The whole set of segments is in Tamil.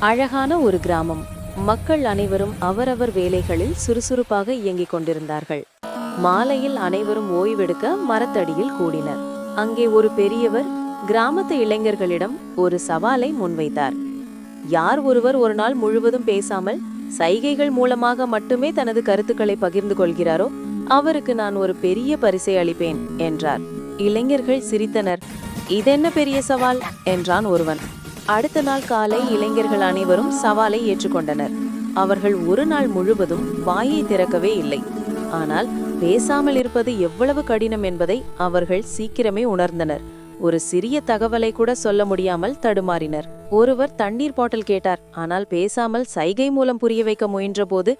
அழகான ஒரு கிராமம். மக்கள் அனைவரும் அவரவர் வேலைகளில் சுறுசுறுப்பாக இயங்கிக் கொண்டிருந்தார்கள். மாலையில் அனைவரும் ஓய்வெடுக்க மரத்தடியில் கூடினர். அங்கே ஒரு பெரியவர் கிராமத்து இளைஞர்களிடம் ஒரு சவாலை முன்வைத்தார். யார் ஒருவர் ஒரு நாள் முழுவதும் பேசாமல் சைகைகள் மூலமாக மட்டுமே தனது கருத்துக்களை பகிர்ந்து கொள்கிறாரோ அவருக்கு நான் ஒரு பெரிய பரிசை அளிப்பேன் என்றார். இளைஞர்கள் சிரித்தனர். இதென்ன பெரிய சவால் என்றான் ஒருவன். அடுத்த நாள் காலை இளைஞர்கள் அனைவரும் சவாலை ஏற்றுக்கொண்டனர். அவர்கள் ஒரு நாள் முழுவதும் வாயை திறக்கவே இல்லை. ஆனால் பேசாமல் இருப்பது எவ்வளவு கடினம் என்பதை அவர்கள் சீக்கிரமே உணர்ந்தனர். ஒரு சிறிய தகவலை கூட சொல்ல முடியாமல் தடுமாறினர். ஒருவர் தண்ணீர் பாட்டில் கேட்டார். ஆனால் பேசாமல் சைகை மூலம் புரிய வைக்க முயன்ற போது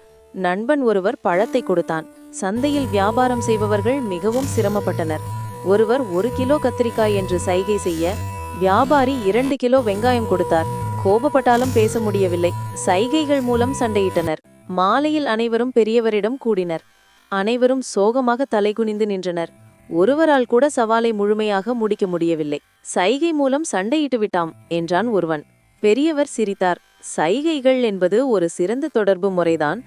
நண்பன் ஒருவர் பழத்தை கொடுத்தான். சந்தையில் வியாபாரம் செய்பவர்கள் மிகவும் சிரமப்பட்டனர். ஒருவர் 1 கிலோ கத்திரிக்காய் என்று சைகை செய்ய வியாபாரி 2 கிலோ வெங்காயம் கொடுத்தார். கோபப்பட்டாலும் பேச முடியவில்லை. சைகைகள் மூலம் சண்டையிட்டனர். மாலையில் அனைவரும் பெரியவரிடம் கூடினர். அனைவரும் சோகமாக தலைகுனிந்து நின்றனர். ஒருவரால் கூட சவாலை முழுமையாக முடிக்க முடியவில்லை. சைகை மூலம் சண்டையிட்டு விட்டாம் என்றான் ஒருவன். பெரியவர் சிரித்தார். சைகைகள் என்பது ஒரு சிறந்த தொடர்பு முறைதான்.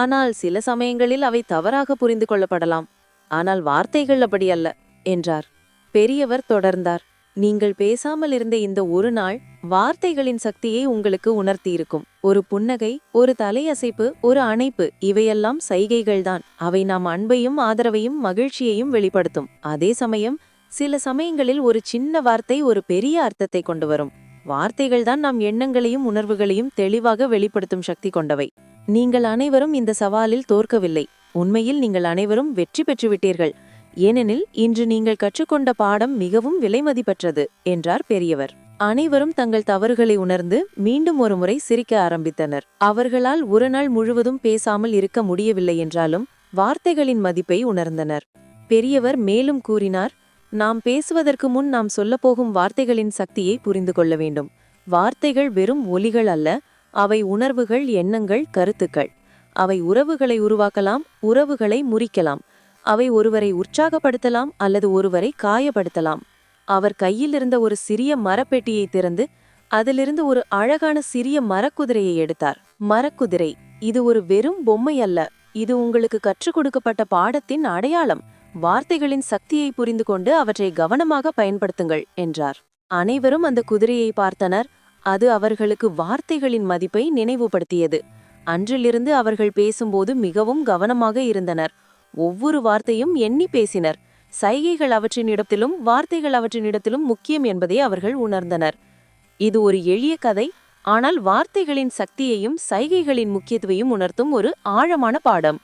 ஆனால் சில சமயங்களில் அவை தவறாக புரிந்து கொள்ளப்படலாம். ஆனால் வார்த்தைகள் அப்படி அல்ல என்றார். பெரியவர் தொடர்ந்தார். நீங்கள் பேசாமல் இருந்த இந்த ஒரு நாள் வார்த்தைகளின் சக்தியை உங்களுக்கு உணர்த்தியிருக்கும். ஒரு புன்னகை, ஒரு தலையசைப்பு, ஒரு அணைப்பு, இவையெல்லாம் சைகைகள்தான். அவை நாம் அன்பையும் ஆதரவையும் மகிழ்ச்சியையும் வெளிப்படுத்தும். அதே சமயம் சில சமயங்களில் ஒரு சின்ன வார்த்தை ஒரு பெரிய அர்த்தத்தை கொண்டு வரும். வார்த்தைகள்தான் நாம் எண்ணங்களையும் உணர்வுகளையும் தெளிவாக வெளிப்படுத்தும் சக்தி கொண்டவை. நீங்கள் அனைவரும் இந்த சவாலில் தோற்கவில்லை. உண்மையில் நீங்கள் அனைவரும் வெற்றி பெற்றுவிட்டீர்கள். ஏனெனில் இன்று நீங்கள் கற்றுக்கொண்ட பாடம் மிகவும் விலைமதிப்பற்றது என்றார் பெரியவர். அனைவரும் தங்கள் தவறுகளை உணர்ந்து மீண்டும் ஒரு முறை சிரிக்க ஆரம்பித்தனர். அவர்களால் ஒரு நாள் முழுவதும் பேசாமல் இருக்க முடியவில்லை என்றாலும் வார்த்தைகளின் மதிப்பை உணர்ந்தனர். பெரியவர் மேலும் கூறினார், நாம் பேசுவதற்கு முன் நாம் சொல்லப்போகும் வார்த்தைகளின் சக்தியை புரிந்து கொள்ள வேண்டும். வார்த்தைகள் வெறும் ஒலிகள் அல்ல, அவை உணர்வுகள், எண்ணங்கள், கருத்துக்கள். அவை உறவுகளை உருவாக்கலாம், உறவுகளை முறிக்கலாம். அவை ஒருவரை உற்சாகப்படுத்தலாம் அல்லது ஒருவரை காயப்படுத்தலாம். அவர் கையில் இருந்த ஒரு சிறிய மரப்பெட்டியை திறந்து அதிலிருந்து ஒரு அழகான சிறிய மரக்குதிரையை எடுத்தார். மரக்குதிரை, இது ஒரு வெறும் பொம்மை அல்ல, இது உங்களுக்கு கற்றுக் கொடுக்கப்பட்ட பாடத்தின் அடையாளம். வார்த்தைகளின் சக்தியை புரிந்து கொண்டு அவற்றை கவனமாக பயன்படுத்துங்கள் என்றார். அனைவரும் அந்த குதிரையை பார்த்தனர். அது அவர்களுக்கு வார்த்தைகளின் மதிப்பை நினைவுபடுத்தியது. அன்றிலிருந்து அவர்கள் பேசும்போது மிகவும் கவனமாக இருந்தனர். ஒவ்வொரு வார்த்தையும் எண்ணி பேசினர். சைகைகள் அவற்றின் இடத்திலும் வார்த்தைகள் அவற்றின் இடத்திலும் முக்கியம் என்பதை அவர்கள் உணர்ந்தனர். இது ஒரு எளிய கதை, ஆனால் வார்த்தைகளின் சக்தியையும் சைகைகளின் முக்கியத்துவையும் உணர்த்தும் ஒரு ஆழமான பாடம்.